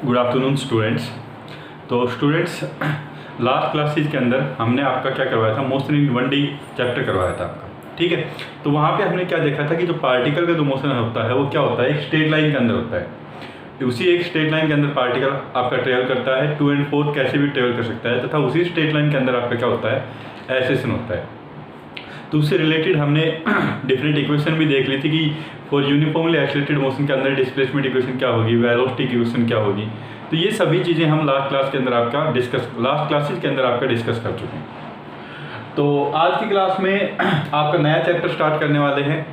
Good afternoon students. तो students, last classes के अंदर हमने आपका क्या करवाया था, मोशन इन 1D चैप्टर करवाया था आपका, ठीक है। तो वहाँ पे हमने क्या देखा था कि जो पार्टिकल का जो मोशन होता है वो क्या होता है, एक स्ट्रेट लाइन के अंदर होता है। उसी एक स्ट्रेट लाइन के अंदर पार्टिकल आपका ट्रेवल करता है, टू एंड फोर्थ कैसे भी ट्रेवल कर सकता है, तथा उसी स्ट्रेट लाइन के अंदर आपका क्या होता है, एक्सेलेरेशन होता है। तो उससे रिलेटेड हमने डिफरेंट इक्वेशन भी देख ली थी कि फॉर यूनिफॉर्मली एक्सेलरेटेड मोशन के अंदर डिस्प्लेसमेंट इक्वेशन क्या होगी, वेलोसिटी इक्वेशन क्या होगी। तो ये सभी चीज़ें हम लास्ट क्लासेज के अंदर आपका डिस्कस कर चुके हैं। तो आज की क्लास में आपका नया चैप्टर स्टार्ट करने वाले हैं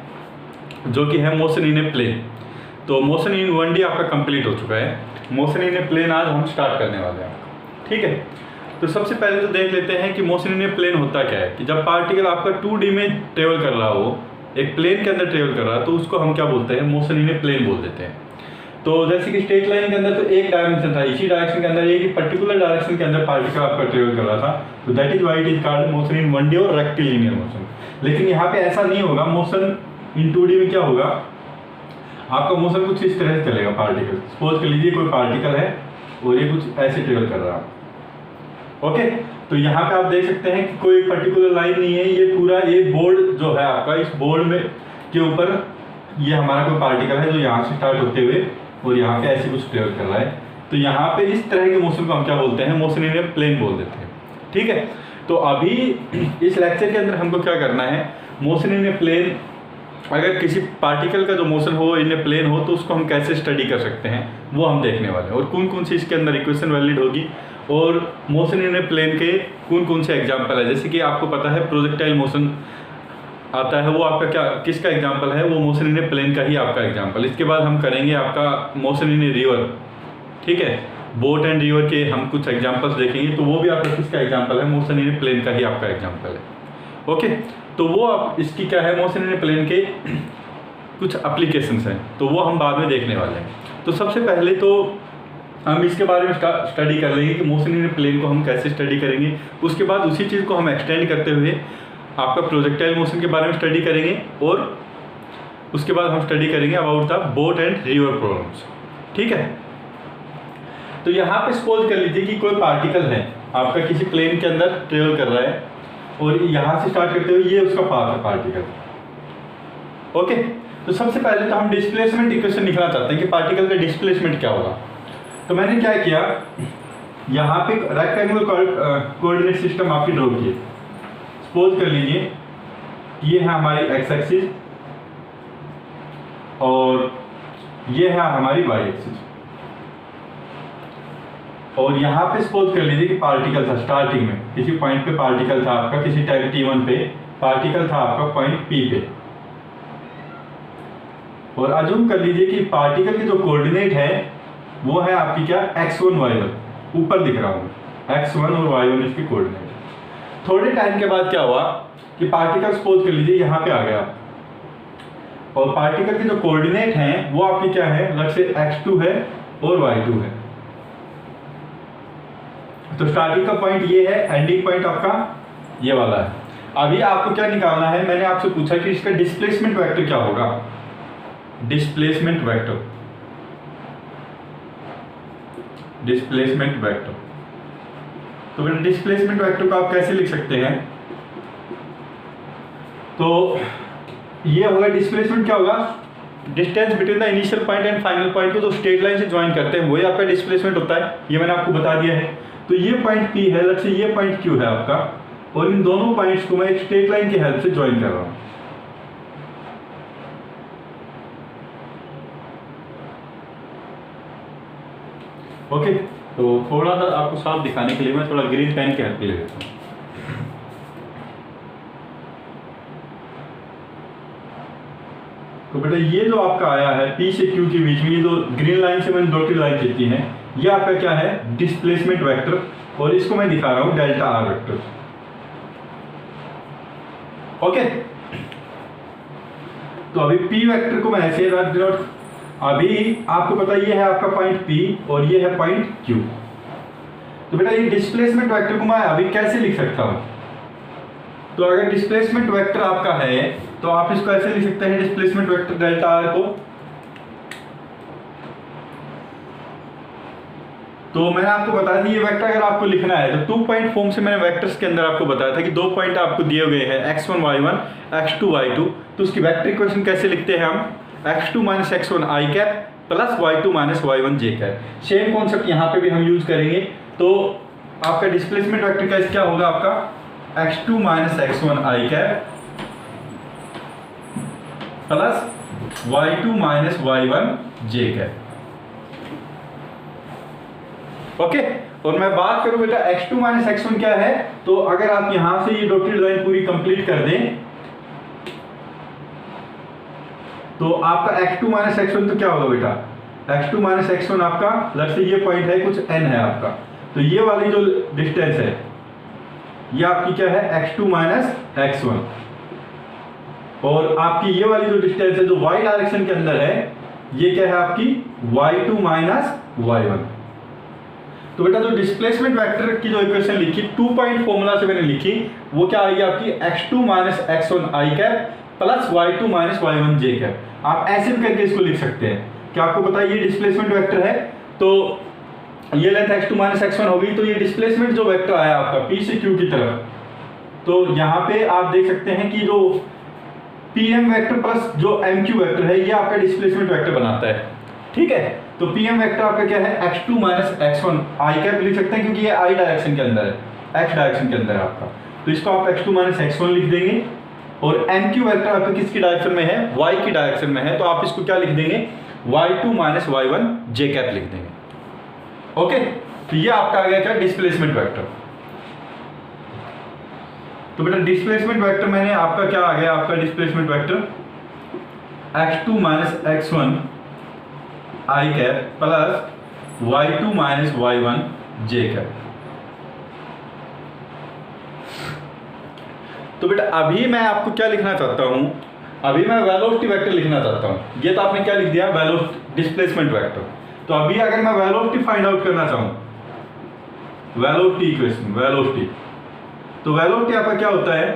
जो कि है मोशन इन ए प्लेन। तो मोशन इन 1D आपका कंप्लीट हो चुका है, मोशन इन ए प्लेन आज हम स्टार्ट करने वाले हैं, ठीक है। तो सबसे पहले तो देख लेते हैं कि मोशन इन ए प्लेन होता क्या है। कि जब पार्टिकल आपका 2D में ट्रेवल कर रहा हो, एक प्लेन के अंदर ट्रेवल कर रहा है, तो उसको हम क्या बोलते हैं, मोशन इन ए प्लेन बोल देते हैं। तो जैसे कि स्ट्रेट लाइन के अंदर तो एक डायरेक्शन था, इसी डायरेक्शन के अंदर एक ही पर्टिकुलर डायरेक्शन के अंदर पार्टिकल आपका ट्रेवल कर रहा था, तो that is why it is called motion in 1D और रेक्टिलिनियर मोशन। लेकिन यहाँ पे ऐसा नहीं होगा, मोशन इन 2D में क्या होगा, आपका मोशन कुछ इस तरह से चलेगा। पार्टिकल सपोज कर लीजिए कोई पार्टिकल है और ये कुछ ऐसे ट्रेवल कर रहा है, ओके। तो यहाँ पे आप देख सकते हैं कि कोई पर्टिकुलर लाइन नहीं है, ये पूरा ये बोर्ड जो है आपका, इस बोर्ड में के ऊपर ये हमारा कोई पार्टिकल है जो यहाँ से स्टार्ट होते हुए और यहाँ पे ऐसे कुछ ट्रेवल कर रहा है। तो यहाँ पे इस तरह के मोशन को हम क्या बोलते हैं, मोशन इन ए प्लेन बोल देते हैं, ठीक है। तो अभी इस लेक्चर के अंदर हमको क्या करना है, मोशन इन ए प्लेन, अगर किसी पार्टिकल का जो मोशन हो इन ए प्लेन हो तो उसको हम कैसे स्टडी कर सकते हैं वो हम देखने वाले हैं, और कौन कौन सी इसके अंदर इक्वेशन वैलिड होगी, और मोशन इन ए प्लेन के कौन कौन से एग्जाम्पल है। जैसे कि आपको पता है प्रोजेक्टाइल मोशन आता है, वो आपका क्या किसका एग्जाम्पल है, वो मोशन इन ए प्लेन का ही आपका एग्जाम्पल। इसके बाद हम करेंगे आपका मोशन इन ए रिवर, ठीक है। बोट एंड रिवर के हम कुछ एग्जाम्पल्स देखेंगे, तो वो भी आपका किसका एग्जाम्पल है, मोशन इन ए प्लेन का ही आपका एग्जाम्पल है, ओके। तो वो आप इसकी क्या है, मोशन इन ए प्लेन के कुछ एप्लीकेशंस हैं, तो वो हम बाद में देखने वाले हैं। तो सबसे पहले तो हम इसके बारे में स्टडी कर लेंगे कि मोशन इन ए प्लेन को हम कैसे स्टडी करेंगे। उसके बाद उसी चीज़ को हम एक्सटेंड करते हुए आपका प्रोजेक्टाइल मोशन के बारे में स्टडी करेंगे, और उसके बाद हम स्टडी करेंगे about the boat and river problems, ठीक है। तो यहाँ पे सपोज कर लीजिए कि कोई पार्टिकल है आपका किसी प्लेन के अंदर ट्रेवल कर रहा है, और यहाँ से स्टार्ट करते हुए ये उसका पाथ है पार्टिकल, ओके। तो सबसे पहले तो हम डिस्प्लेसमेंट इक्वेशन लिखना चाहते हैं कि पार्टिकल का डिस्प्लेसमेंट क्या होगा। तो मैंने क्या किया, यहाँ पे रेक्टेंगुलर कोऑर्डिनेट सिस्टम आपकी ड्रॉ की। सपोज कर लीजिए ये है हमारी एक्स एक्सिस और ये है हमारी वाई एक्सिस, और यहाँ पे सपोज कर लीजिए कि पार्टिकल था स्टार्टिंग में, किसी पॉइंट पे पार्टिकल था आपका, किसी टाइम t1 पे पार्टिकल था आपका पॉइंट P पे, और अज्यूम कर लीजिए कि पार्टिकल की जो कोऑर्डिनेट है वो है आपकी क्या, x1 y1, ऊपर दिख रहा हूँ x1 और y1 इसकी कोऑर्डिनेट। थोड़े टाइम के बाद क्या हुआ कि पार्टिकल सपोज कर लीजिए यहाँ पे आ गया, और पार्टिकल की जो कोऑर्डिनेट हैं वो आपकी क्या है, अलग से x2 है और y2 है। तो स्टार्टिंग का पॉइंट ये है, एंडिंग पॉइंट आपका ये वाला है। अभी आपको क्या निकालना है, मैंने आपसे पूछा कि इसका डिस्प्लेसमेंट वेक्टर क्या होगा, डिस्प्लेसमेंट वेक्टर, डिस्प्लेसमेंट वेक्टर। तो बेटा डिस्प्लेसमेंट वेक्टर को आप कैसे लिख सकते हैं, तो ये होगा, डिस्प्लेसमेंट क्या होगा, distance between the initial point and final point को जो स्ट्रेट लाइन से ज्वाइन करते हैं वही आपका डिस्प्लेसमेंट होता है, ये मैंने आपको बता दिया है। तो ये पॉइंट P है, अलग से ये पॉइंट Q है आपका, और इन दोनों पॉइंट्स को मैं एक स्ट्रेट लाइन की हेल्प से ज्वाइन कर रहा हूं, ओके। तो थोड़ा सा आपको साफ दिखाने के लिए मैं थोड़ा ग्रीन पेन की हेल्प ले लेता हूँ। तो बेटा ये जो आपका आया है P से Q के बीच में, ये जो ग्रीन लाइन से मैंने डॉटेड लाइन खींची है, ये आपका क्या है, डिस्प्लेसमेंट वेक्टर, और इसको मैं दिखा रहा हूं डेल्टा आर वेक्टर, ओके। तो अभी P वेक्टर को मैं ऐसे रख दिया, अभी आपको पता ये है आपका पॉइंट P और ये है पॉइंट Q। तो बेटा ये डिस्प्लेसमेंट वेक्टर को मैं अभी कैसे लिख सकता हूं, तो अगर डिस्प्लेसमेंट वेक्टर आपका है तो आप इसको ऐसे लिख सकते हैं, डिस्प्लेसमेंट वेक्टर डेल्टा आर को तो मैंने आपको बताया था ये वेक्टर अगर आपको लिखना है तो 2 पॉइंट फॉर्म से मैंने वेक्टर्स के अंदर आपको बताया था कि 2 पॉइंट आपको दिए हुए हैं x1 y1 x2 y2, तो उसकी वेक्टर इक्वेशन कैसे लिखते हैं हम, x2 minus x1 i cap plus y2 minus y1 j cap. Same concept यहाँ पे भी हम यूज करेंगे। तो आपका डिस्प्लेसमेंट वेक्टर का क्या होगा, आपका x2 minus x1 i cap plus y2 minus y1 j cap. Okay, और मैं बात करूं बेटा x2 माइनस x1 क्या है, तो अगर आप यहां से ये डॉटेड लाइन पूरी कंप्लीट कर दें तो आपका x2 माइनस x1 तो क्या होगा बेटा, x2 माइनस x1 आपका लेट्स से ये पॉइंट है कुछ n है आपका, तो ये वाली जो डिस्टेंस है ये आपकी क्या है x2 माइनस x1, और आपकी ये वाली जो डिस्टेंस है जो y डायरेक्शन के अंदर है ये क्या है आपकी y2 माइनस y1। तो बेटा जो डिस्प्लेसमेंट वेक्टर की जो इक्वेशन लिखी 2 पॉइंट फॉर्मूला से मैंने लिखी वो क्या आएगी आपकी x2 minus x1 i cap plus y2 minus y1 j cap. आप ऐसे भी करके इसको लिख सकते हैं कि आपको पता है ये डिस्प्लेसमेंट वेक्टर है, तो ये लेंथ x2 माइनस x1 होगी, तो ये डिस्प्लेसमेंट जो वेक्टर आया आपका p से q की तरफ, तो यहाँ पे आप देख सकते हैं कि जो pm वेक्टर प्लस जो mq वेक्टर है ये आपका डिस्प्लेसमेंट वेक्टर बनाता है। ठीक है, तो pm वेक्टर आपका क्या है x2 minus x1 i cap लिख सकते हैं क्योंकि ये i डायरेक्शन के अंदर है, x डायरेक्शन के अंदर है आपका, तो इसको आप x2 माइनस x1 लिख देंगे। और mq वेक्टर आपका किसकी डायरेक्शन में है, y की डायरेक्शन में है, तो आप इसको क्या लिख देंगे y2 minus y1 j cap लिख देंगे। ओके, तो ये आपका आ गया क्या डिस्प्लेसमेंट वेक्टर। तो बेटा डिस्प्लेसमेंट वेक्टर मैंने आपका क्या आ गया, आपका displacement vector x2 minus x1 i cap plus y2 minus y1 j cap. तो बेटा अभी मैं आपको क्या लिखना चाहता हूं, अभी मैं वेलोसिटी वेक्टर लिखना चाहता हूं। ये तो आपने क्या लिख दिया वेलोसिटी डिस्प्लेसमेंट वेक्टर। तो अभी अगर मैं वेलोसिटी फाइंड आउट करना चाहूं, वेलोसिटी इक्वेशन वेलोसिटी, तो वेलोसिटी आपका क्या होता है,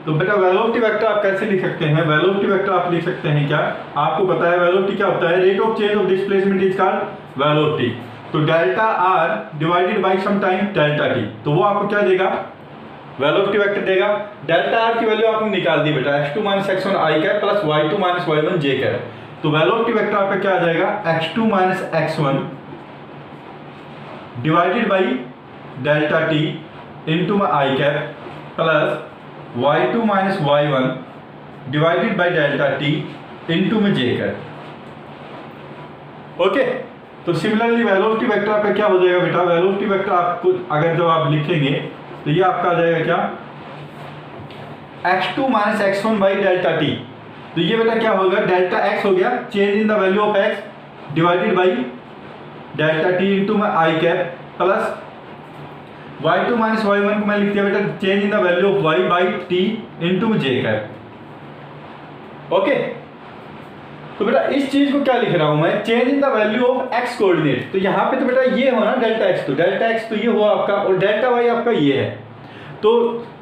तो बेटा वेलोसिटी वेक्टर आप कैसे लिख सकते हैं, वेलोसिटी वेक्टर आप लिख सकते हैं क्या, आपको पता है वेलोसिटी क्या होता है, rate of change of displacement is called velocity. तो delta R divided by some time delta T, तो वो आपको क्या देगा, वेलोसिटी वेक्टर देगा। डेल्टा आर की वैल्यू आपने निकाल दी बेटा x2 minus x1 i cap plus y2 minus y1 j cap. तो वेलोसिटी वेक्टर आपका क्या आ जाएगा x2 minus x1 divided by delta T into I cap plus y2 minus y1 divided by delta T into में j cap. Okay, तो similarly velocity vector आपका क्या हो जाएगा बेटा, वेलोसिटी वेक्टर आपको अगर जब आप लिखेंगे तो ये आपका आ जाएगा क्या x2 minus x1 by delta T. तो ये बेटा क्या होगा, डेल्टा x हो गया change in the value of x divided by delta T into में आई cap plus y2 minus y1 को मैं लिख दिया बेटा change in the value of y by T into में j कैप। ओके, तो बेटा इस चीज को क्या लिख रहा हूं मैं, change in the value of x coordinate. तो यहाँ पे तो बेटा ये हो ना डेल्टा x, तो डेल्टा x तो ये हुआ आपका, और डेल्टा y आपका ये है। तो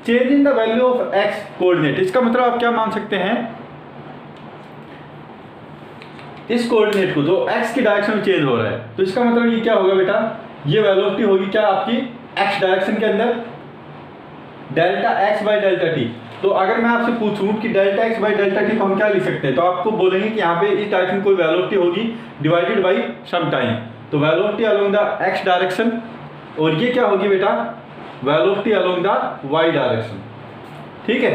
change in the value of x coordinate, इसका मतलब आप क्या मान सकते हैं, इस कोऑर्डिनेट को जो x की डायरेक्शन में चेंज हो रहा है, तो इसका मतलब ये क्या होगा बेटा, ये वेलोसिटी होगी क्या आपकी x डायरेक्शन के अंदर delta x by delta T. तो अगर मैं आपसे पूछूं कि delta x by delta T को हम क्या लिख सकते हैं, तो आपको बोलेंगे कि यहाँ पे इस डायरेक्शन कोई वेलोसिटी होगी डिवाइडेड बाई सम टाइम, तो velocity along the x direction, और ये क्या होगी बेटा velocity along the y direction. ठीक है,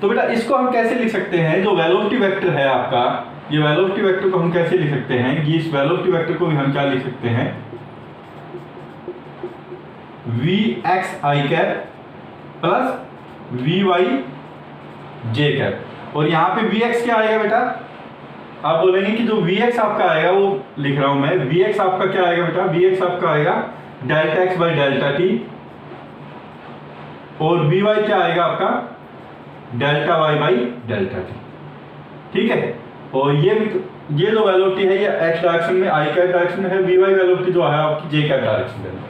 तो बेटा इसको हम कैसे लिख सकते हैं, जो वेलोसिटी वेक्टर है आपका, ये वेलोसिटी वेक्टर को हम कैसे लिख सकते हैं, कि इस वेलोसिटी वेक्टर को भी हम क्या लिख सकते हैं vx i cap plus vy j cap. और यहाँ पे vx क्या आएगा बेटा, आप बोलेंगे कि जो vx आपका आएगा वो लिख रहा हूं मैं, vx आपका क्या आएगा बेटा, vx आपका आएगा delta x by delta T, और vy क्या आएगा आपका delta y by delta T. ठीक है, और ये जो वेलोसिटी है ये x डायरेक्शन में i कैप डायरेक्शन में है, vy वेलोसिटी जो है आपकी j कैप डायरेक्शन में है।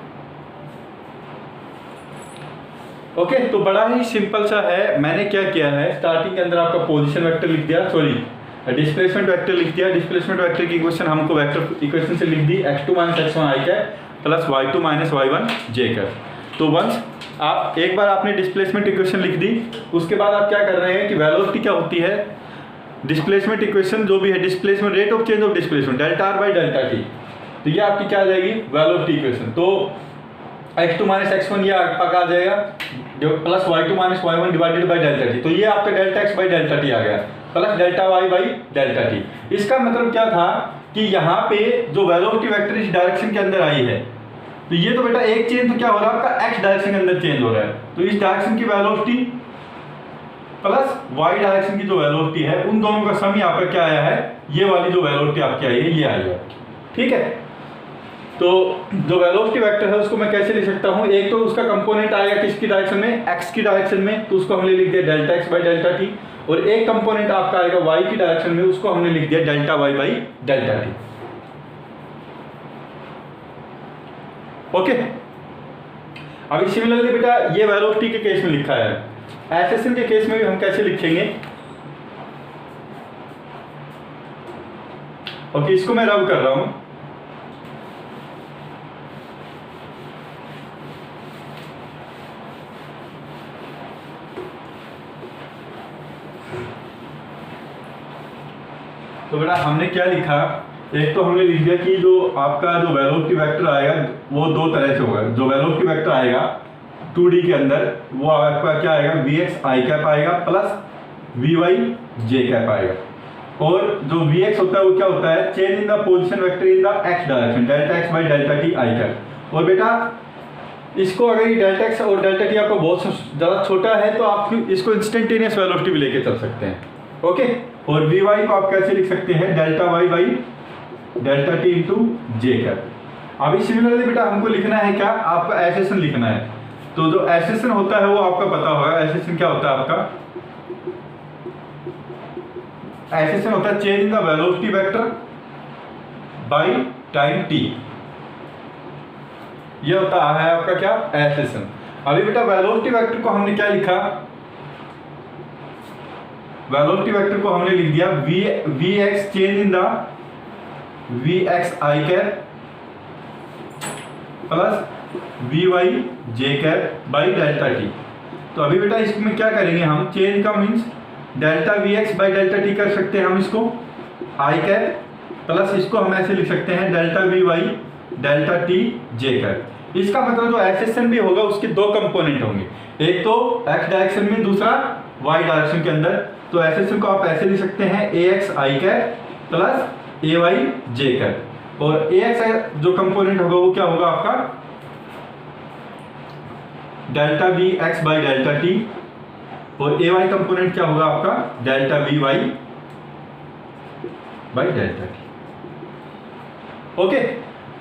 ओके, तो बड़ा ही सिंपल सा है। मैंने क्या किया है, स्टार्टिंग के अंदर आपका पोजीशन वेक्टर लिख दिया, सॉरी डिस्प्लेसमेंट वेक्टर लिख दिया, डिस्प्लेसमेंट वेक्टर की इक्वेशन हमको वेक्टर इक्वेशन से लिख दी x2 minus x1 i cap plus y2 minus y1 j cap. तो वंस आप एक बार आपने डिस्प्लेसमेंट इक्वेशन लिख दी, उसके बाद आप क्या कर रहे हैं कि वेलोसिटी क्या होती है, डिस्प्लेसमेंट इक्वेशन जो भी है, displacement rate of change of displacement delta R by delta T, तो ये आपकी क्या आ जाएगी वेलोसिटी इक्वेशन। तो x2 माइनस x1 ये आपका आ जाएगा plus y2 minus y1 divided by delta T, तो ये आपका डेल्टा x बाई डेल्टा टी आ गया plus delta y by delta T. इसका मतलब क्या था कि यहाँ पे जो वेलोसिटी वेक्टर इस डायरेक्शन के अंदर आई है, तो ये तो बेटा एक चेंज तो क्या हो रहा है आपका x डायरेक्शन के अंदर चेंज हो रहा है, तो इस डायरेक्शन की वेलोसिटी प्लस y डायरेक्शन की जो वेलोसिटी है उन दोनों का सम ही आपका क्या आया है, ये वाली जो वेलोसिटी आपकी आई है ये आई है। ठीक है, तो जो वेलोसिटी वेक्टर है उसको मैं कैसे लिख सकता हूँ, एक तो उसका कंपोनेंट आएगा किसकी डायरेक्शन में, x की डायरेक्शन में, तो उसको हमने लिख दिया delta x by delta T, और एक कंपोनेंट आपका आएगा y की डायरेक्शन में, उसको हमने लिख दिया delta y by delta T. Okay, अभी सिमिलरली बेटा ये वेलोसिटी के केस में लिखा है, एसएसएन के केस में भी हम कैसे लिखेंगे। ओके, इसको मैं रब कर रहा हूं, तो बेटा हमने क्या लिखा, एक तो हमने लिख दिया कि जो आपका जो वेलोसिटी वेक्टर आएगा वो दो तरह से होगा। जो वेलोसिटी वेक्टर आएगा 2D के अंदर वो आपका क्या आएगा, vx i कैप आएगा प्लस vy j कैप आएगा, और जो vx होता है वो क्या होता है, change in the position vector in the x direction delta x by delta T i cap. और बेटा इसको अगर डेल्टा x और डेल्टा टी आपका बहुत ज़्यादा छोटा है तो आप इसको इंस्टेंटेनियस वेलोसिटी भी लेके चल सकते हैं। ओके, और vy को आप कैसे लिख सकते हैं, delta y by delta T into J cap. अभी सिमिलरली बेटा हमको लिखना है क्या, आपका एसएसएन लिखना है। तो जो एसएसएन होता है वो आपका पता होगा, एसएसएन क्या होता है आपका, एसएसएन होता है change in the velocity vector by time T, ये होता है आपका क्या एसएसएन। अभी बेटा वेलोसिटी वेक्टर को हमने क्या लिखा, वेलोसिटी वेक्टर को हमने लिख दिया vx change in the vx i cap plus vy j cap by delta T. तो अभी बेटा इसमें क्या करेंगे हम, चेंज का means delta vx by delta T कर सकते हैं हम इसको i कैप प्लस इसको हम ऐसे लिख सकते हैं delta vy delta T j cap. इसका मतलब जो एसएसएन भी होगा उसके दो कंपोनेंट होंगे, एक तो x डायरेक्शन में, दूसरा y डायरेक्शन के अंदर। तो एसएसएन को आप ऐसे लिख सकते हैं ax i cap plus ay j cap, और ax जो कंपोनेंट होगा वो क्या होगा आपका delta vx by delta T, और ay कंपोनेंट क्या होगा आपका delta vy by delta T. Okay,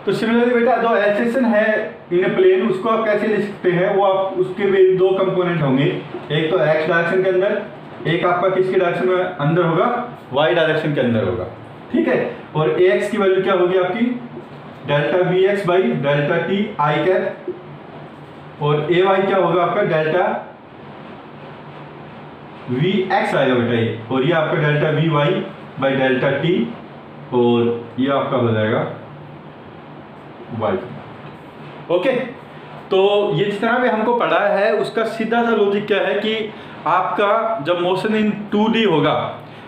तो सिमिलरली बेटा जो एसएसएन है इन प्लेन उसको आप कैसे लिख सकते हैं, वो आप उसके भी दो कंपोनेंट होंगे, एक तो x डायरेक्शन के अंदर, एक आपका किसके डायरेक्शन में अंदर होगा, y डायरेक्शन के अंदर होगा। ठीक है, और ax की वैल्यू क्या होगी आपकी delta vx by delta T i cap, और ay क्या होगा आपका डेल्टा vx आएगा बेटा ये, और ये आपका delta vy by delta T, और ये आपका हो जाएगा y। ओके, तो ये जितना भी हमको पढ़ा है उसका सीधा सा लॉजिक क्या है कि आपका जब मोशन इन 2D होगा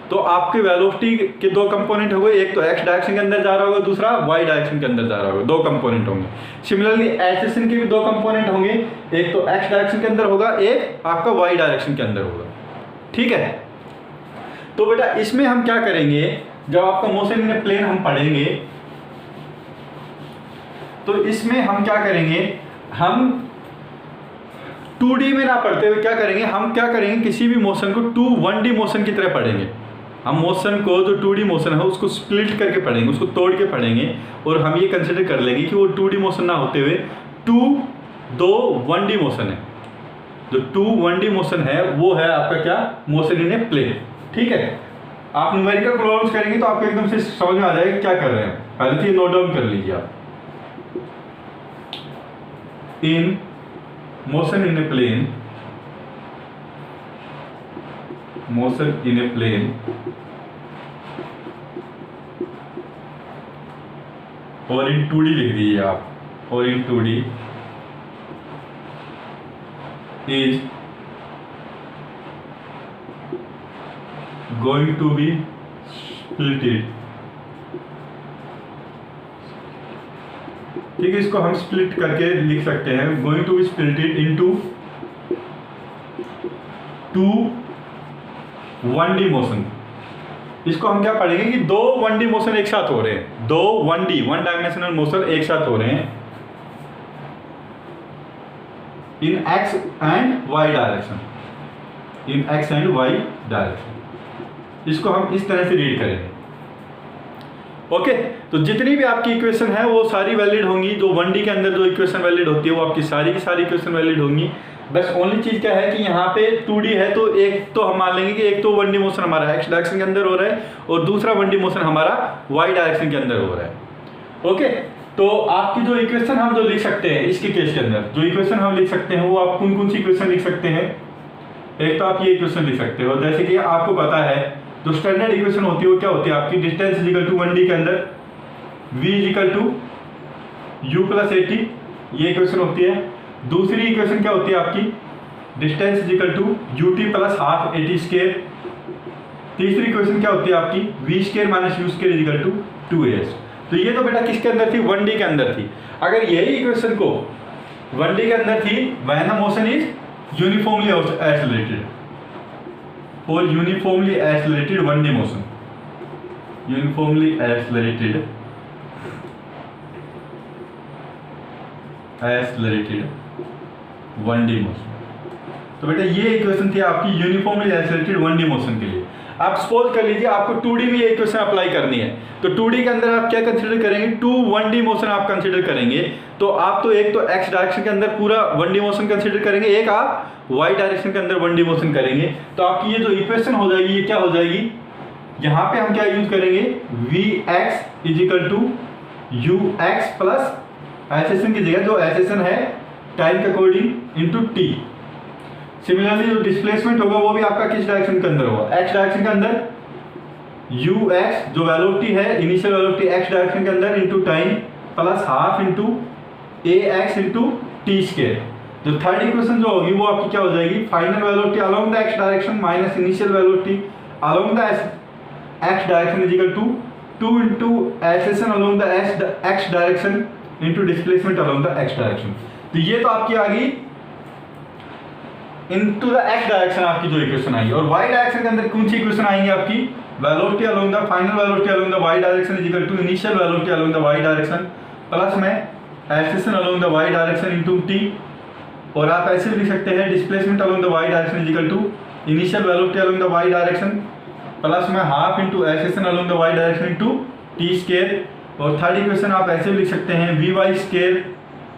तो आपके वेलोसिटी के दो कंपोनेंट होंगे, एक तो x डायरेक्शन के अंदर जा रहा होगा, दूसरा y डायरेक्शन के अंदर जा रहा होगा, दो कंपोनेंट होंगे। सिमिलरली एसएसएन के भी दो कंपोनेंट होंगे, एक तो x डायरेक्शन के अंदर होगा, एक आपका y डायरेक्शन के अंदर होगा। ठीक है, तो बेटा इसमें हम क्या करेंगे, जब आपका मोशन इन प्लेन हम पढ़ेंगे तो इसमें हम क्या करेंगे, हम 2D में ना पढ़ते हुए क्या करेंगे, हम क्या करेंगे किसी भी मोशन को 1D मोशन की तरह पढ़ेंगे। हम मोशन को जो 2D मोशन है उसको स्प्लिट करके पढ़ेंगे, उसको तोड़ के पढ़ेंगे, और हम ये कंसिडर कर लेंगे कि वो 2D मोशन ना होते हुए 1D मोशन है। जो 1D मोशन है वो है आपका क्या, मोशन इन ए प्लेन। ठीक है, आप न्यूमेरिकल प्रॉब्लम्स करेंगे तो आपको एकदम से समझ में आ जाएगा क्या कर रहे हैं। पहले तो ये नोट डाउन कर लीजिए आप, इन motion in a plane, motion in a plane और इन 2D लिख दीजिए आप, और in 2D is going to be splitted. ठीक है, इसको हम स्प्लिट करके लिख सकते हैं, going to be splitted into 2 1D motion. इसको हम क्या पढ़ेंगे कि 2 1D मोशन एक साथ हो रहे हैं, 2 1D 1 डायमेंशनल मोशन एक साथ हो रहे हैं इन x and y direction, in x and y direction. इसको हम इस तरह से रीड करेंगे। ओके, तो जितनी भी आपकी इक्वेशन है वो सारी वैलिड होंगी। जो 1D के अंदर जो इक्वेशन वैलिड होती है वो आपकी सारी की सारी इक्वेशन वैलिड होंगी। बस ओनली चीज क्या है कि यहाँ पे 2D है, तो एक तो हम मान लेंगे कि एक तो 1D मोशन हमारा x डायरेक्शन के अंदर हो रहा है और दूसरा 1D मोशन हमारा y डायरेक्शन के अंदर हो रहा है। ओके, तो आपकी जो इक्वेशन हम जो लिख सकते हैं इसके केस के अंदर, जो इक्वेशन हम लिख सकते हैं वो आप कौन कौन सी इक्वेशन लिख सकते हैं। एक तो आप ये इक्वेशन लिख सकते हो, जैसे कि आपको पता है जो स्टैंडर्ड इक्वेशन होती है वो क्या होती है आपकी, distance is equal to 1D के अंदर v is equal to u plus at, ये इक्वेशन होती है। दूसरी इक्वेशन क्या होती है आपकी, distance is equal to ut plus half at square. तीसरी इक्वेशन क्या होती है आपकी, v square minus u square is equal to 2as। तो ये तो बेटा किसके अंदर थी, 1D के अंदर थी। अगर यही इक्वेशन को 1D के अंदर थी, when the motion is uniformly accelerated, और uniformly accelerated 1D motion, uniformly accelerated 1D motion. तो बेटा ये इक्वेशन थी आपकी यूनिफॉर्मली एक्सेलरेटेड 1D मोशन के लिए। आप सपोज कर लीजिए आपको 2D में ये इक्वेशन अप्लाई करनी है, तो 2D के अंदर आप क्या कंसीडर करेंगे, 2 1D मोशन आप कंसीडर करेंगे। तो आप तो एक तो x डायरेक्शन के अंदर पूरा 1D मोशन कंसीडर करेंगे, एक आप y डायरेक्शन के अंदर 1D मोशन करेंगे। तो आपकी ये जो इक्वेशन हो जाएगी ये क्या हो जाएगी, यहाँ पे हम क्या यूज करेंगे, vx is equal to ux plus एसेशन की जगह जो एसेशन है टाइम के अकॉर्डिंग इंटू टी। सिमिलरली जो डिस्प्लेसमेंट होगा वो भी आपका किस डायरेक्शन के अंदर होगा, x डायरेक्शन के अंदर ux जो वेलोसिटी है, इनिशियल वेलोसिटी x डायरेक्शन के अंदर into time plus half into ax into t square. जो थर्ड इक्वेशन जो होगी वो आपकी क्या हो जाएगी, final velocity along the x direction minus initial velocity along the x direction is equal to 2 into एसेशन along the x direction into displacement along the x direction. तो ये तो आपकी आ गई इनटू द x डायरेक्शन आपकी जो equation आई। और y direction के अंदर कौन सी इक्वेशन आएंगी आपकी, velocity along the final velocity along the y direction is equal to initial velocity along the y direction plus में acceleration along the y direction into t। और आप ऐसे भी लिख सकते हैं displacement along the y direction is equal to initial velocity along the y direction plus में half into acceleration along the y direction into t square. और third equation आप ऐसे भी लिख सकते हैं vy square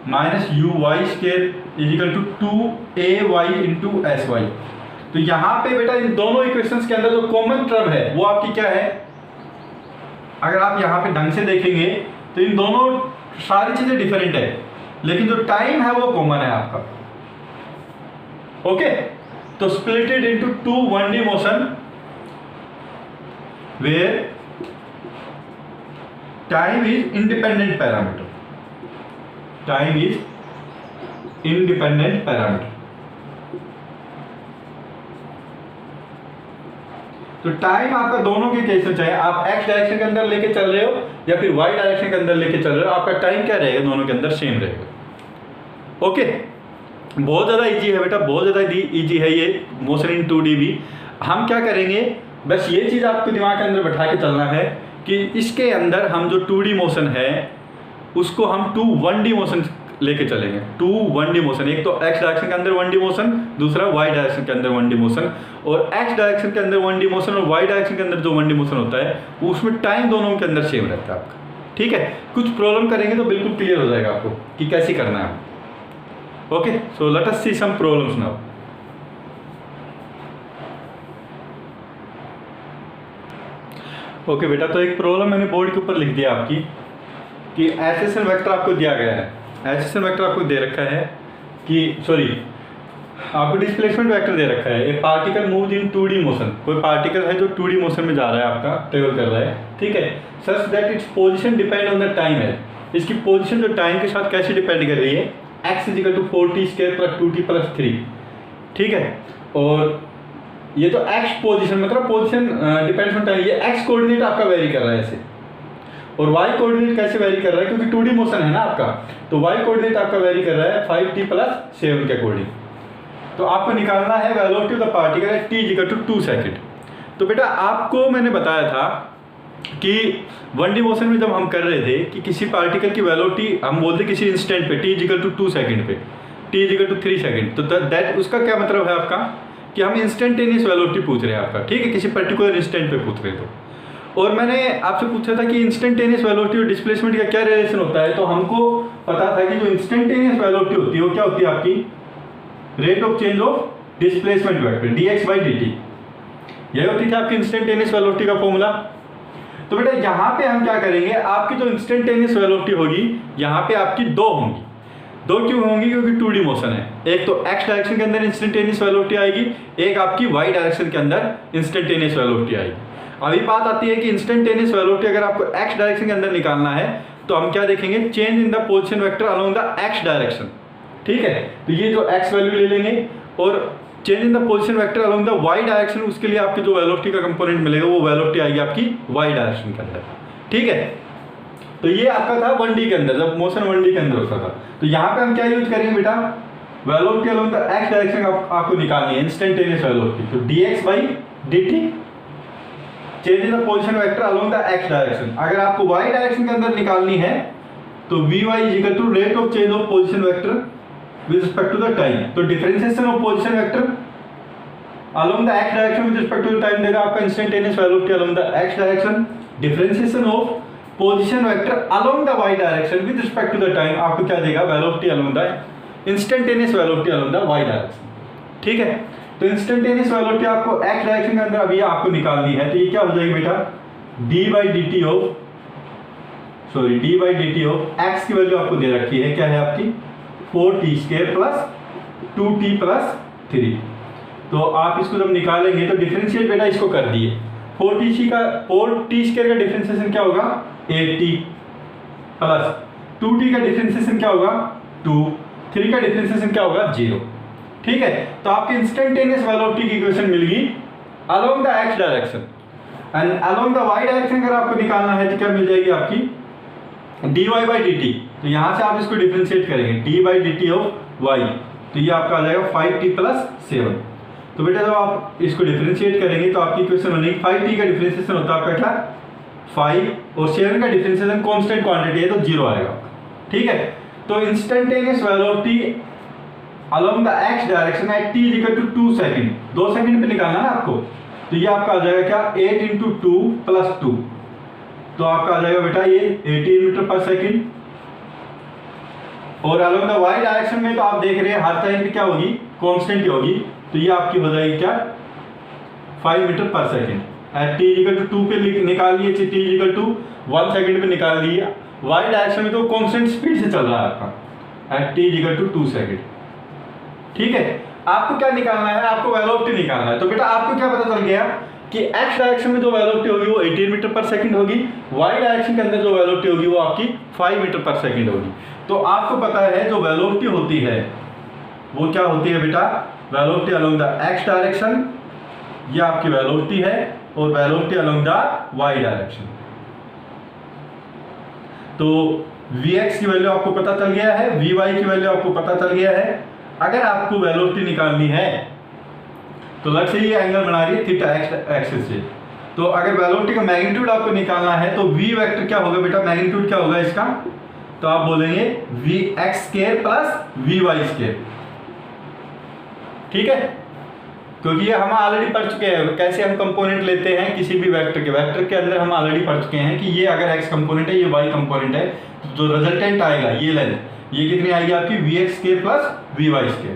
minus uy square is equal to 2ay into sy। तो यहाँ पे बेटा इन दोनों इक्वेशंस के अंदर जो कॉमन टर्म है वो आपकी क्या है, अगर आप यहाँ पे ढंग से देखेंगे तो इन दोनों सारी चीजें डिफरेंट है, लेकिन जो टाइम है वो कॉमन है आपका। ओके, तो splitted into 2 1D motion where time is independent parameter, time is independent parameter. तो टाइम आपका दोनों के केस में, चाहे आप x डायरेक्शन के अंदर लेके चल रहे हो या फिर y डायरेक्शन के अंदर लेके चल रहे हो, आपका टाइम क्या रहेगा, दोनों के अंदर सेम रहेगा। ओके, बहुत ज़्यादा इजी है बेटा, बहुत ज़्यादा इजी है ये मोशन इन 2D भी। हम क्या करेंगे, बस ये चीज़ आपको दिमाग के अंदर बैठा के चलना है कि इसके अंदर हम जो 2D मोशन है उसको हम 2 1D मोशन लेके चलेंगे। 2 1D मोशन, एक तो x डायरेक्शन के अंदर 1D मोशन, दूसरा y डायरेक्शन के अंदर 1D मोशन। और x डायरेक्शन के अंदर 1D मोशन और y डायरेक्शन के अंदर जो 1D मोशन होता है उसमें टाइम दोनों के अंदर सेम रहता है आपका। ठीक है, कुछ प्रॉब्लम करेंगे तो बिल्कुल क्लियर हो जाएगा आपको कि कैसे करना है। ओके, सो लेट अस सी सम प्रॉब्लम्स नाउ। ओके बेटा, तो एक प्रॉब्लम मैंने बोर्ड के ऊपर लिख दिया आपकी कि एक्सेलेरेशन वेक्टर आपको दिया गया है, एक्सेलेरेशन वेक्टर आपको दे रखा है कि आपको डिस्प्लेसमेंट वेक्टर दे रखा है। एक particle move in 2D motion, कोई पार्टिकल है जो 2D मोशन में जा रहा है, आपका ट्रेवल कर रहा है, ठीक है, such that its position depend on the time है। इसकी पोजीशन जो टाइम के साथ कैसे डिपेंड कर रही है, x is equal to 4t² plus 2t plus 3, ठीक है। और ये तो x पोजीशन मतलब पोजीशन डिपेंड्स ऑन टाइम, ये x कोऑर्डिनेट आपका वेरी कर रहा है ऐसे, और y कोऑर्डिनेट कैसे वेरी कर रहा है, क्योंकि 2D मोशन है ना आपका, तो y कोऑर्डिनेट आपका वेरी कर रहा है 5t प्लस 7 के अकॉर्डिंग। तो आपको निकालना है velocity of the particle at t equal to 2 second. तो बेटा आपको मैंने बताया था कि 1D मोशन में जब हम कर रहे थे कि किसी पार्टिकल की वेलोसिटी हम बोलते किसी इंस्टेंट पे t इक्वल टू 2 सेकंड पे, t इक्वल टू 3 सेकंड, तो दैट उसका क्या मतलब है आपका कि हम इंस्टेंटेनियस वेलोसिटी पूछ रहे हैं आपका, ठीक है, किसी पर्टिकुलर इंस्टेंट पे पूछ रहे हैं। तो और मैंने आपसे पूछा था कि इंस्टेंटेनियस वेलोसिटी और डिस्प्लेसमेंट का क्या रिलेशन होता है, तो हमको पता था कि जो इंस्टेंटेनियस वेलोसिटी होती है वो क्या होती है आपकी, rate of change of displacement vector dx/dt, यही होती थी आपकी इंस्टेंटेनियस वेलोसिटी का फॉर्मूला। तो बेटा यहाँ पे हम क्या करेंगे, आपकी जो इंस्टेंटेनियस वेलोसिटी होगी यहाँ पे आपकी दो होंगी। दो क्यों होंगी, क्योंकि 2D मोशन है, एक तो x डायरेक्शन के अंदर इंस्टेंटेनियस वेलोसिटी आएगी, एक आपकी y डायरेक्शन के अंदर इंस्टेंटेनियस वेलोसिटी आएगी। अभी बात आती है कि इंस्टेंटेनियस वेलोसिटी अगर आपको x डायरेक्शन के अंदर निकालना है तो हम क्या देखेंगे, change in the position vector along the x direction, ठीक है। तो ये जो x वैल्यू ले लेंगे और change in the position vector along the y direction, उसके लिए आपकी जो वेलोसिटी का कंपोनेंट मिलेगा वो वेलोसिटी आएगी आपकी y डायरेक्शन के अंदर, ठीक है। तो ये आपका था 1D के अंदर, जब मोशन 1D के अंदर होता था। तो यहाँ पे हम क्या यूज करेंगे बेटा, velocity along the x direction आपको निकालनी है, इंस्टेंटेनियस वेलोसिटी, तो dx/dt change in the position vector along the x direction. अगर आपको y डायरेक्शन के अंदर निकालनी है तो vy is equal to rate of change of position vector with respect to the time. तो differentiation of position vector along the x direction with respect to the time देगा आपका instantaneous velocity along the x direction, differentiation of position vector along the y direction with respect to the time आपको क्या देगा, velocity along the instantaneous velocity along the y direction, ठीक है। तो instantaneous velocity आपको x direction के अंदर अभी आपको निकालनी है, तो ये क्या हो जाएगी बेटा, d/dt ऑफ x की वैल्यू आपको दे रखी है, क्या है आपकी 4t² प्लस 2t प्लस 3। तो आप इसको जब निकालेंगे तो डिफरेंशिएट बेटा इसको कर दिए, 4t² का डिफरेंशिएशन क्या होगा 8t प्लस 2t का डिफरेंशिएशन क्या होगा 2, 3 का डिफरेंशिएशन क्या होगा 0, ठीक है। तो आपकी इंस्टेंटेनियस वेलोसिटी की इक्वेशन मिल गई along the x direction, and along the y direction अगर आपको निकालना है तो क्या मिल जाएगी आपकी dy/dt। तो यहां से आप इसको डिफरेंशिएट करेंगे d/dt ऑफ y, तो ये आपका आ जाएगा 5t प्लस 7। तो बेटा जब आप इसको डिफरेंशिएट करेंगे तो आपकी इक्वेशन बनेगी 5t का डिफरेंशिएशन होता है आपका क्या 5 और 7 का डिफरेंशिएशन कांस्टेंट क्वांटिटी है तो 0 आएगा, ठीक है। तो instantaneous velocity along the x direction at t equal to 2 second, 2 second पे निकालना है आपको, तो ये आपका आ जाएगा क्या 8 × 2 प्लस 2, तो आपका आ जाएगा बेटा ये 18 मीटर पर सेकंड। और अलोंग द y डायरेक्शन में तो आप देख रहे हैं हर टाइम पे क्या होगी, कांस्टेंट ही होगी, तो ये आपकी हो जाएगी क्या 5 metre per second. At t equal to 2 पे निकाल लिए, t इक्वल टू 1 सेकंड पे निकाल लिए, y डायरेक्शन में तो कांस्टेंट स्पीड से चल रहा है आपका at t equal to 2 second, ठीक है। आपको क्या निकालना है, आपको वेलोसिटी निकालना है। तो बेटा आपको क्या पता चल गया कि x डायरेक्शन में जो वेलोसिटी होगी वो 18 मीटर पर सेकंड होगी, y डायरेक्शन के अंदर जो वेलोसिटी होगी वो आपकी 5 मीटर पर सेकंड होगी। तो आपको पता है जो वेलोसिटी होती है वो क्या होती है बेटा, velocity along the x direction, ये आपकी वेलोसिटी है, और velocity along the y direction. तो vx की वैल्यू आपको पता चल गया है, vy की वैल्यू आपको पता चल गया है। अगर आपको वेलोसिटी निकालनी है तो लेट्स से ये एंगल बना रही है थीटा एक्सिस से, तो अगर वेलोसिटी का मैग्नीट्यूड आपको निकालना है तो v वेक्टर क्या होगा बेटा, मैग्नीट्यूड क्या होगा इसका, तो आप बोलेंगे vx² प्लस vy², ठीक है। क्योंकि ये हम ऑलरेडी पढ़ चुके हैं कैसे हम कंपोनेंट लेते हैं किसी भी वेक्टर के अंदर हम ऑलरेडी पढ़ चुके हैं कि ये अगर x कंपोनेंट है ये y कंपोनेंट है, तो जो रिजल्टेंट आएगा ये लेंथ, ये कितनी आएगी आपकी vx² प्लस vy²।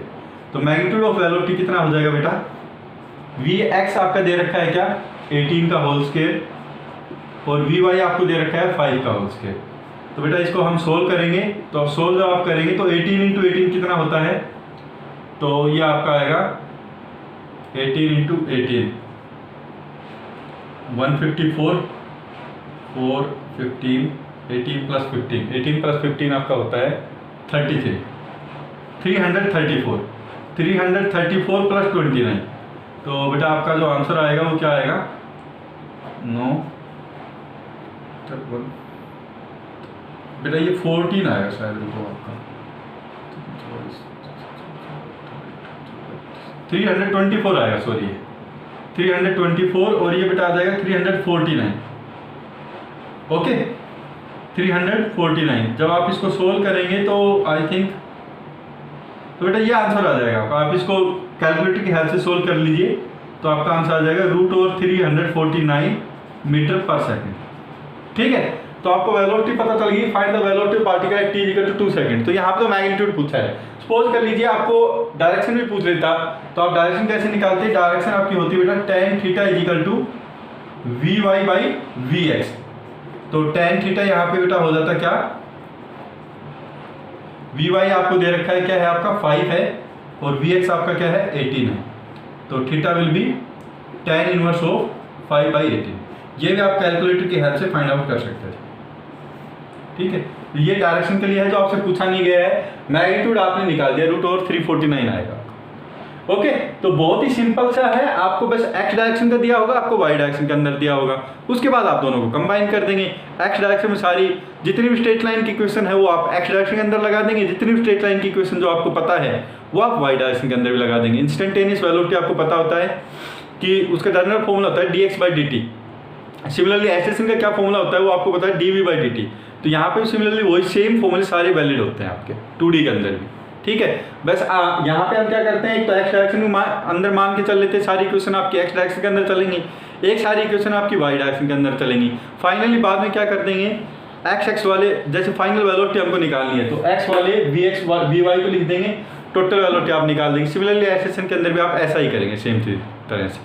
तो मैग्नीट्यूड ऑफ वेलोसिटी कितना हो जाएगा बेटा, vx आपका दे रखा है क्या 18 का होल स्क्वायर, और vy आपको दे रखा है 5 का होल स्क्वायर। तो बेटा इसको हम सोल्व करेंगे, तो अब सोल्व जब आप करेंगे तो 18 × 18 कितना होता है, तो ये आपका आएगा 18 × 18 154 4 15 18 प्लस 15, 18 प्लस 15 आपका होता है 33, 334, 334 प्लस 29। तो बेटा आपका जो आंसर आएगा वो क्या आएगा, 9, बेटा ये 14 आएगा शायद, रुको आपका 324 आएगा, सॉरी 324, और ये बेटा आ जाएगा 349। ओके 349। जब आप इसको सोल्व करेंगे तो आई थिंक, तो बेटा ये आंसर आ जाएगा आपका। आप इसको कैलकुलेटर की हेल्प से सोल्व कर लीजिए तो आपका आंसर आ जाएगा √349 मीटर पर सेकंड। ठीक है, तो आपको वेलोसिटी पता चल गई। Find the velocity of particle at t = 2 second. तो यहाँ पे तो मैग्नीट्यूड पूछा है। सपोज कर लीजिए आपको डायरेक्शन भी पूछ लेता, तो आप डायरेक्शन कैसे निकालते हैं? डायरेक्शन आपकी होती है बेटा tan θ = vy/vx। तो tan θ यहाँ पे बेटा हो जाता क्या, vy आपको दे रखा है क्या है आपका 5 है, और vx आपका क्या है 18 है। तो theta will be tan inverse of 5/18। ये भी आप कैलकुलेटर की हेल्प से फाइंड आउट कर सकते हैं। ठीक है, ये डायरेक्शन के लिए है जो आपसे पूछा नहीं गया है। मैग्नीट्यूड आपने निकाल दिया, √349 आएगा। ओके, तो बहुत ही सिंपल सा है। आपको बस एक्स डायरेक्शन का दिया होगा, आपको वाई डायरेक्शन के अंदर दिया होगा, उसके बाद आप दोनों को कंबाइन कर देंगे। एक्स डायरेक्शन में सारी जितनी भी स्ट्रेट लाइन की इक्वेशन है वो आप एक्स डायरेक्शन के अंदर लगा देंगे, जितनी भी स्ट्रेट लाइन की इक्वेशन जो आपको पता है वो आप वाई डायरेक्शन के अंदर भी लगा देंगे। इंस्टेंटेनियस वेलोसिटी आपको पता होता है कि उसका जनरल फॉर्मूला होता है dx/dt। सिमिलरली एक्सेलरेशन का क्या फॉर्मूला होता है वो आपको पता है dv/dt। तो यहाँ पे सिमिलरली वही सेम फॉर्मूले सारे वैलिड होते हैं आपके 2D के अंदर भी। ठीक है, बस यहाँ पे हम क्या करते हैं, एक तो एक्स डायरेक्शन में अंदर मान के चल लेते हैं, सारी इक्वेशन आपकी एक्स डायरेक्शन के अंदर चलेंगी, एक सारी इक्वेशन आपकी वाई डायरेक्शन के अंदर चलेंगी। फाइनली बाद में क्या कर देंगे, एक्स वाले जैसे फाइनल वेलोसिटी हमको निकालनी है तो एक्स वाले vx vy को लिख देंगे, टोटल वेलोसिटी आप निकाल देंगे। सिमिलरली एक्सेलरेशन के अंदर भी आप ऐसा ही करेंगे सेम तरह से।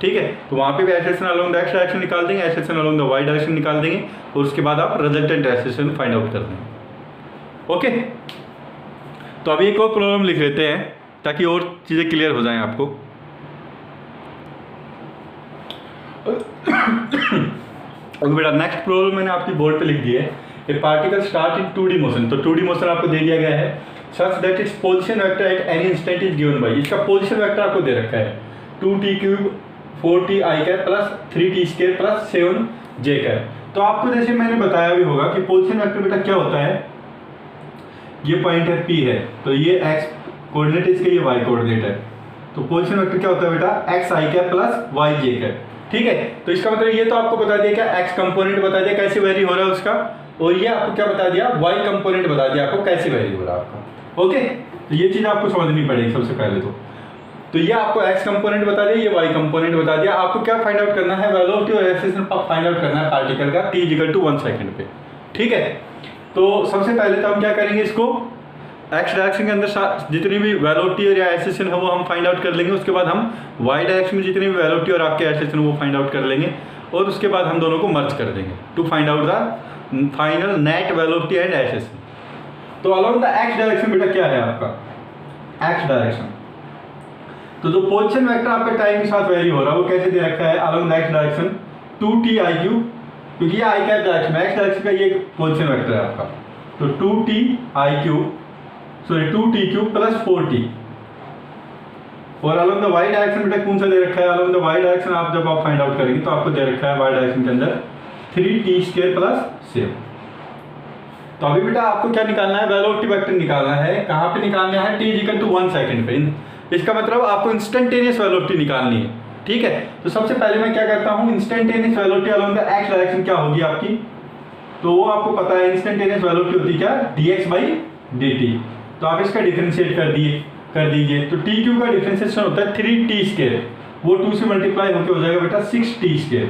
ठीक है, तो वहाँ पे भी acceleration along the x direction निकाल देंगे, acceleration along the y direction निकाल देंगे, और उसके बाद आप रिजल्टेंट एक्सेलरेशन फाइंड आउट कर देंगे। ओके, तो अभी एक और प्रॉब्लम लिख लेते हैं ताकि और चीज़ें क्लियर हो जाएं आपको। अब बेटा नेक्स्ट प्रॉब्लम मैंने आपकी बोर्ड पे लिख दी है, ए particle start in 2D motion. तो 2D मोशन आपको दे दिया गया है such that its position vector at any instant is given by. इसका पोजीशन वेक्टर आपको दे रखा है 2t³ 4ti plus 3t² plus 7j। तो आपको जैसे मैंने बताया भी होगा कि पोजीशन वेक्टर बेटा क्या होता है, ये पॉइंट है P है, तो ये x कोऑर्डिनेट इसके, ये y कोऑर्डिनेट है। तो पोजीशन वेक्टर क्या होता है बेटा xi प्लस yj। ठीक है, तो इसका मतलब ये तो आपको बता दिया क्या, x कंपोनेंट बता दिया कैसे वेरी हो रहा है उसका, और ये आपको क्या बता दिया, y कंपोनेंट बता दिया आपको कैसे वेरी हो रहा है आपका। ओके, तो ये चीज़ आपको समझनी पड़ेगी सबसे पहले तो ये आपको x कंपोनेंट बता दिया, ये y कंपोनेंट बता दिया। आपको क्या फाइंड आउट करना है, वेलोसिटी और एक्सेलरेशन फाइंड आउट करना है पार्टिकल का t = 1 सेकंड पे। ठीक है, तो सबसे पहले तो हम क्या करेंगे, इसको x डायरेक्शन के अंदर जितनी भी वेलोसिटी और या एक्सेलरेशन है वो हम फाइंड आउट कर लेंगे। उसके बाद हम y डायरेक्शन में जितनी भी वेलोसिटी और आपके एक्सेलरेशन वो फाइंड आउट कर लेंगे, और उसके बाद हम दोनों को मर्ज कर देंगे to find out the final net velocity and acceleration. तो अलोंग द x डायरेक्शन बेटा क्या है आपका, x डायरेक्शन। तो जो पोजीशन वेक्टर आपका टाइम के साथ वेरी हो रहा है वो कैसे दे रखा है, along the x direction 2t⁵, क्योंकि ये i कैप डायरेक्शन है, x डायरेक्शन का ये पोजीशन वेक्टर है आपका। तो 2t³ प्लस 4t, और अलोंग द y डायरेक्शन बेटा कौन सा दे रखा है, अलोंग द y डायरेक्शन आप जब आप फाइंड आउट करेंगे तो आपको दे रखा है y डायरेक्शन के अंदर 3t² प्लस 7। तो अभी बेटा आपको क्या निकालना है, वेलोसिटी वेक्टर निकालना है। कहाँ पे निकालना है, t = 1 सेकंड पे। इसका मतलब आपको इंस्टेंटेनियस वेलोसिटी निकालनी है। ठीक है, तो सबसे पहले मैं क्या करता हूँ, instantaneous velocity along the x direction क्या होगी आपकी, तो वो आपको पता है इंस्टेंटेनियस वेलोसिटी होती है क्या, dx/dt। तो आप इसका डिफरेंशिएट कर दीजिए। तो t³ का डिफरेंशिएशन होता है 3t², वो 2 से मल्टीप्लाई होकर हो जाएगा बेटा 6t²,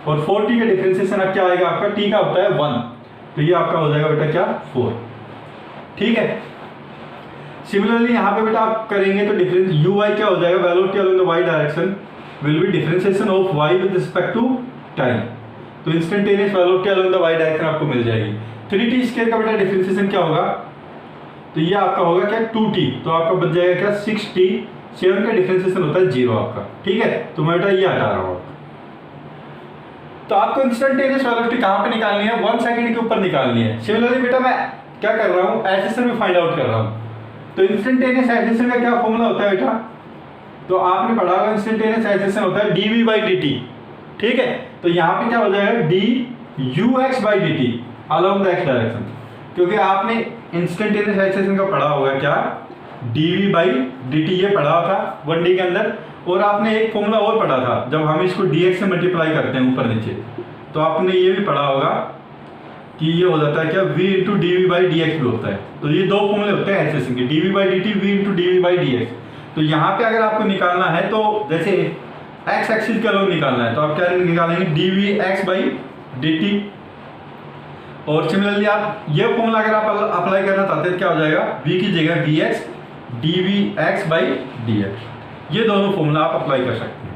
और 4t का डिफरेंशिएशन अब क्या आएगा आपका, t का होता है 1, तो ये आपका हो जाएगा बेटा क्या 4। ठीक है, सिमिलरली यहाँ पे बेटा आप करेंगे तो डिफरेंस uy क्या हो जाएगा, velocity along the y direction will be differentiation of y with respect to time. तो instantaneous velocity along the y direction आपको मिल जाएगी। 3t² का बेटा डिफरेंशिएशन क्या होगा, तो ये आपका होगा क्या 2t, तो आपका बच जाएगा क्या 6t। 7 का डिफरेंशिएशन होता है 0 आपका। ठीक है, तो मैं बेटा ये हटा रहा हूँ। तो आपको इंस्टेंटेनियस वेलोसिटी कहाँ पे निकालनी है, 1 सेकंड के ऊपर निकालनी है। सिमिलरली बेटा मैं क्या कर रहा हूँ, एसेशन भी फाइंड आउट कर रहा हूँ। तो इंस्टेंटेनियस एसेशन का क्या फॉर्मूला होता है बेटा, तो आपने पढ़ा होगा इंस्टेंटेनियस एसेशन होता है dv/dt, ठीक है। तो यहाँ पे क्या हो जाएगा dux/dt along the x direction, क्योंकि आपने इंस्टेंटेनियस एसेशन का पढ़ा होगा क्या, dv/dt ये पढ़ा था 1D के अंदर। और आपने एक फॉर्मूला और पढ़ा था जब हम इसको dx से मल्टीप्लाई करते हैं ऊपर नीचे, तो आपने ये भी पढ़ा होगा कि ये हो जाता है क्या v × dv/dx भी होता है। तो ये दो फॉर्मूले होते हैं एसेशन के, dv/dt v × dv/dx। तो यहाँ पे अगर आपको निकालना है तो जैसे x एक्सिस का लोग निकालना है तो आप क्या निकालेंगे dvx/dt। और सिमिलरली आप ये फॉर्मूला अगर आप अप्लाई करना चाहते हैं क्या हो जाएगा, v की जगह vx dvx/dx। ये दोनों फॉर्मूला आप अप्लाई कर सकते हैं।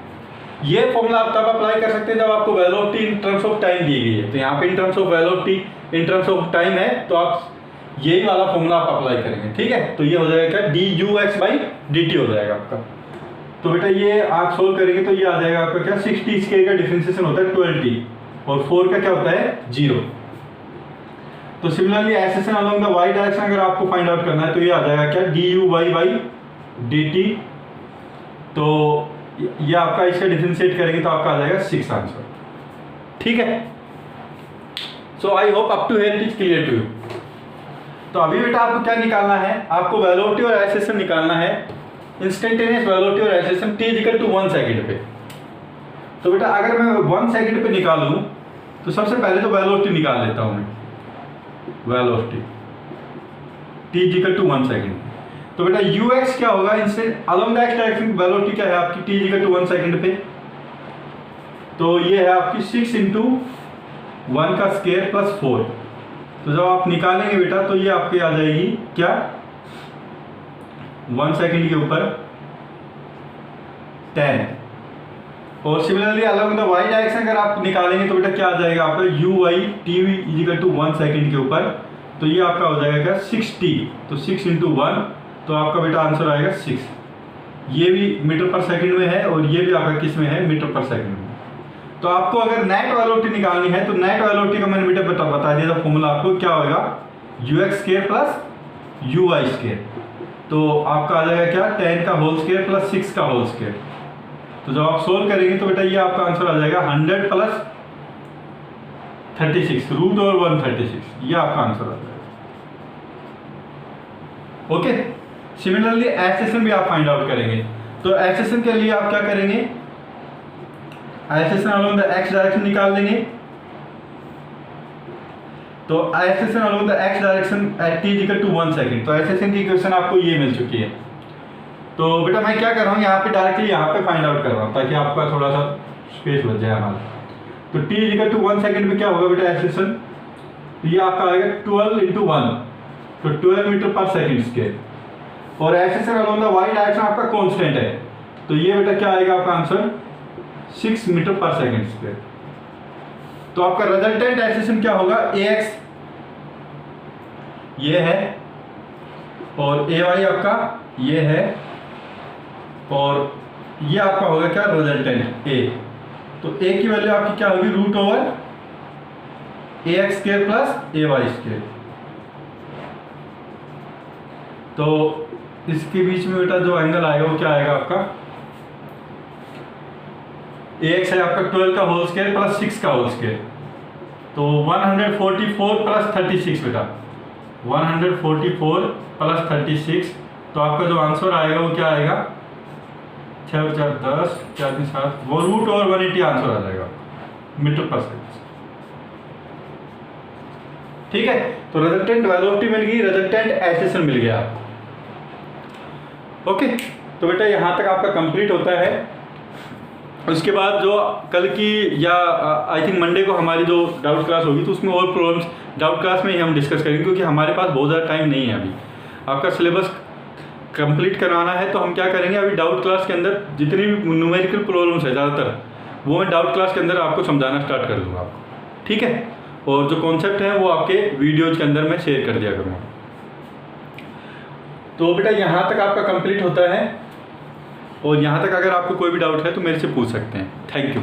ये फॉर्मूला आप तब अप्लाई कर सकते हैं जब आपको velocity in terms of time दी गई है। तो यहाँ पे in terms of velocity in terms of time है, तो आप यही वाला फॉर्मूला आप अप्लाई करेंगे, ठीक है। तो ये हो जाएगा dux/dt हो जाएगा आपका। तो बेटा ये आप सोल्व करेंगे तो ये आ जाएगा आपका क्या, 60 स्केल का डिफरेंशिएशन होता है 12t और 4 का क्या होता है 0। तो सिमिलरली एसेशन अलोंग द y डायरेक्शन अगर आपको फाइंड आउट करना है तो ये आ जाएगा क्या duy/dt। तो ये आपका इसका डिफरेंशिएट करेंगे तो आपका आ जाएगा 6 आंसर, ठीक है। So I hope up to here it is clear to you. तो अभी बेटा आपको क्या निकालना है, आपको वेलोसिटी और एसेशन निकालना है, इंस्टेंटेनियस वेलोसिटी और एसेशन t = 1 सेकंड पे। तो बेटा अगर मैं 1 सेकंड पे निकालूं तो सबसे पहले तो वेलोसिटी निकाल लेता हूं मैं, वेलोसिटी t = 1 सेकंड। तो बेटा ux क्या होगा, instant along the x direction velocity क्या है आपकी t = 1 सेकंड पे। तो ये है आपकी 6 × 1 का स्क्वायर प्लस 4। तो जब आप निकालेंगे बेटा तो ये आपके आ जाएगी क्या, 1 सेकंड के ऊपर 10। और similarly along the y direction अगर आप निकालेंगे तो बेटा क्या आ जाएगा आपका uy t = 1 सेकंड के ऊपर। तो ये आपका हो जाएगा क्या 6t। तो 6 × 1 तो आपका बेटा आंसर आएगा 6। ये भी मीटर पर सेकंड में है और ये भी आपका किस में है, मीटर पर सेकंड में। तो आपको अगर नेट वेलोसिटी निकालनी है तो नेट वेलोसिटी का मैंने बेटा बता दिया था फॉर्मूला आपको, क्या होगा ux² + uy²। तो आपका आ जाएगा क्या 10 का होल स्क्वायर प्लस 6 का होल स्क्वायर। तो जब आप सोल्व करेंगे तो बेटा ये आपका आंसर आ जाएगा 100 + 36 √136। ये आपका आंसर आ जाएगा, ओके। सिमिलरली एसेशन भी आप फाइंड आउट करेंगे। तो एसेशन के लिए आप क्या करेंगे, एसेशन अलोंग द x डायरेक्शन निकाल लेंगे। तो एसेशन along the x direction at t = 1 second. तो एसेशन की इक्वेशन आपको ये मिल चुकी है। तो बेटा मैं क्या कर रहा हूँ, यहाँ पे डायरेक्टली यहाँ पे फाइंड आउट कर रहा हूँ ताकि आपका थोड़ा सा स्पेस बच जाए हमारा। तो t = 1 सेकंड में क्या होगा बेटा एसेशन, ये आपका आएगा 12 × 1, तो 12 मीटर पर सेकंड स्क्वायर। और एसेशन अलोंग द y डायरेक्शन आपका कांस्टेंट है, तो ये बेटा क्या आएगा आपका answer 6 metre per second square. तो आपका रिजल्टेंट एसेशन क्या होगा, ax ये है और ay आपका ये है और ये आपका होगा क्या रिजल्टेंट a। तो a की वैल्यू आपकी क्या होगी √ax² + ay²। तो इसके बीच में बेटा जो एंगल आएगा वो क्या आएगा आपका, ax है आपका 12 का होल स्क्वायर प्लस 6 का होल स्क्वायर। तो 144 + 36 बेटा 144 + 36। तो आपका जो आंसर आएगा वो क्या आएगा 6 × 4 = 10, 4 × 7, वो √180 आंसर आ जाएगा मीटर पर सेकंड, ठीक है। तो रिजल्टेंट वेलोसिटी मिल गई, रिजल्टेंट एसेशन मिल गया आपको, ओके। तो बेटा यहाँ तक आपका कंप्लीट होता है। उसके बाद जो कल की या आई थिंक मंडे को हमारी जो डाउट क्लास होगी तो उसमें और प्रॉब्लम्स डाउट क्लास में ही हम डिस्कस करेंगे, क्योंकि हमारे पास बहुत ज़्यादा टाइम नहीं है अभी। आपका सिलेबस कंप्लीट करवाना है तो हम क्या करेंगे, अभी डाउट क्लास के अंदर जितनी भी न्यूमेरिकल प्रॉब्लम्स है ज़्यादातर वो मैं डाउट क्लास के अंदर आपको समझाना स्टार्ट कर दूँगा आपको, ठीक है। और जो कॉन्सेप्ट है वो आपके वीडियोज के अंदर मैं शेयर कर दिया करूँगा। तो बेटा यहाँ तक आपका कंप्लीट होता है और यहाँ तक अगर आपको कोई भी डाउट है तो मेरे से पूछ सकते हैं। Thank you.